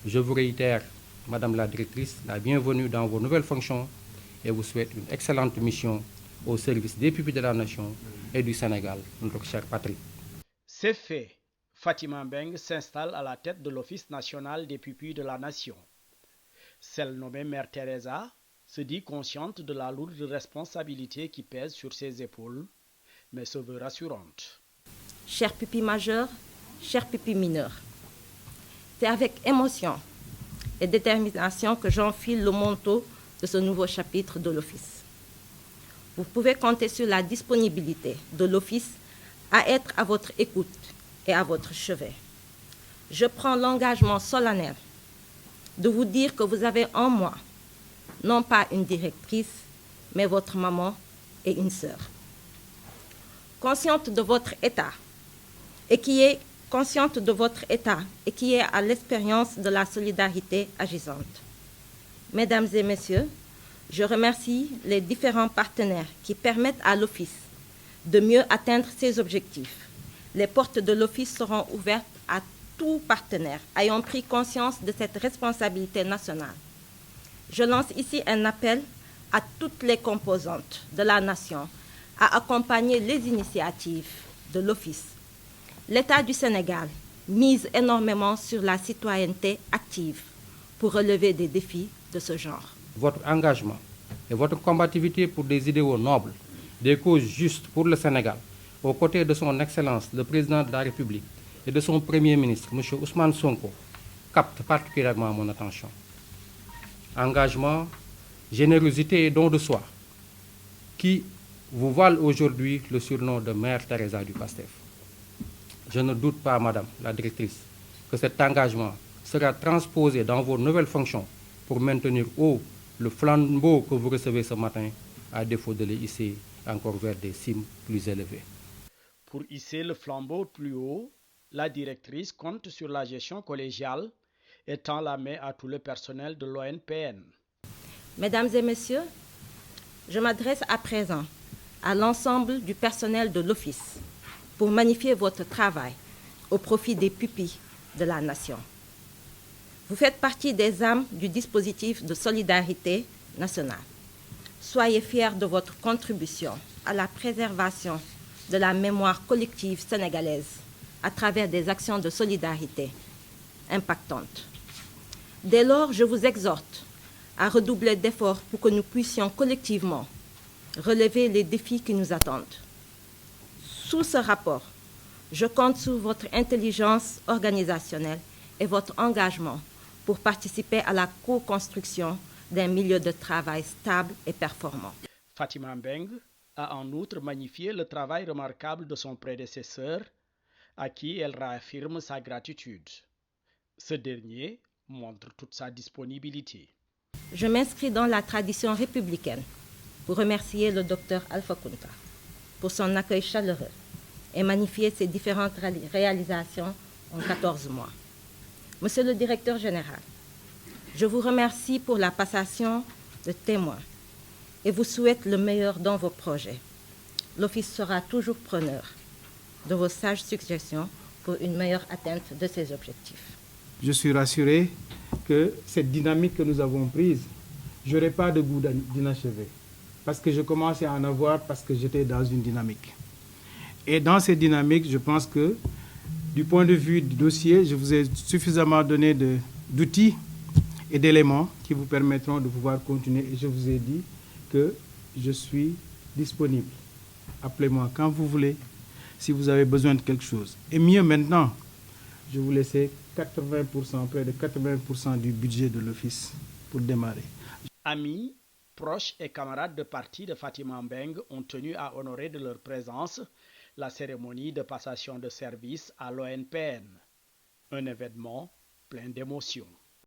Je vous réitère, Madame la Directrice, la bienvenue dans vos nouvelles fonctions et vous souhaite une excellente mission au service des pupilles de la nation et du Sénégal, notre chère patrie. C'est fait. Fatima Mbeng s'installe à la tête de l'Office national des pupilles de la nation. Celle nommée Mère Teresa se dit consciente de la lourde responsabilité qui pèse sur ses épaules, mais se veut rassurante. Chers pupilles majeurs, chers pupilles mineurs, c'est avec émotion et détermination que j'enfile le manteau de ce nouveau chapitre de l'Office. Vous pouvez compter sur la disponibilité de l'Office à être à votre écoute et à votre chevet. Je prends l'engagement solennel de vous dire que vous avez en moi, non pas une directrice, mais votre maman et une sœur. Consciente de votre état et qui est à l'expérience de la solidarité agissante. Mesdames et messieurs, je remercie les différents partenaires qui permettent à l'Office de mieux atteindre ses objectifs. Les portes de l'Office seront ouvertes à tout partenaire ayant pris conscience de cette responsabilité nationale. Je lance ici un appel à toutes les composantes de la nation à accompagner les initiatives de l'Office. L'État du Sénégal mise énormément sur la citoyenneté active pour relever des défis de ce genre. Votre engagement et votre combativité pour des idéaux nobles, des causes justes pour le Sénégal, aux côtés de son Excellence le Président de la République et de son Premier ministre, M. Ousmane Sonko, captent particulièrement mon attention. Engagement, générosité et don de soi, qui vous valent aujourd'hui le surnom de Mère Teresa du PASTEF. Je ne doute pas, Madame la Directrice, que cet engagement sera transposé dans vos nouvelles fonctions pour maintenir haut le flambeau que vous recevez ce matin, à défaut de le hisser encore vers des cimes plus élevées. Pour hisser le flambeau plus haut, la directrice compte sur la gestion collégiale et tend la main à tout le personnel de l'ONPN. Mesdames et messieurs, je m'adresse à présent à l'ensemble du personnel de l'Office pour magnifier votre travail au profit des pupilles de la nation. Vous faites partie des âmes du dispositif de solidarité nationale. Soyez fiers de votre contribution à la préservation de la mémoire collective sénégalaise à travers des actions de solidarité impactantes. Dès lors, je vous exhorte à redoubler d'efforts pour que nous puissions collectivement relever les défis qui nous attendent. Sous ce rapport, je compte sur votre intelligence organisationnelle et votre engagement pour participer à la co-construction d'un milieu de travail stable et performant. Fatima Mbeng a en outre magnifié le travail remarquable de son prédécesseur, à qui elle réaffirme sa gratitude. Ce dernier montre toute sa disponibilité. Je m'inscris dans la tradition républicaine pour remercier le docteur Alpha Kounta pour son accueil chaleureux et magnifier ses différentes réalisations en 14 mois. Monsieur le directeur général, je vous remercie pour la passation de témoins et vous souhaite le meilleur dans vos projets. L'Office sera toujours preneur de vos sages suggestions pour une meilleure atteinte de ses objectifs. Je suis rassuré que cette dynamique que nous avons prise, je n'aurai pas de goût d'inachevé. Parce que je commençais à en avoir parce que j'étais dans une dynamique. Et dans cette dynamique, je pense que du point de vue du dossier, je vous ai suffisamment donné d'outils et d'éléments qui vous permettront de pouvoir continuer. Et je vous ai dit que je suis disponible. Appelez-moi quand vous voulez, si vous avez besoin de quelque chose. Et mieux maintenant, je vous laisse 80%, près de 80% du budget de l'Office pour démarrer. Amis, proches et camarades de parti de Fatima Mbeng ont tenu à honorer de leur présence la cérémonie de passation de service à l'ONPN. Un événement plein d'émotions.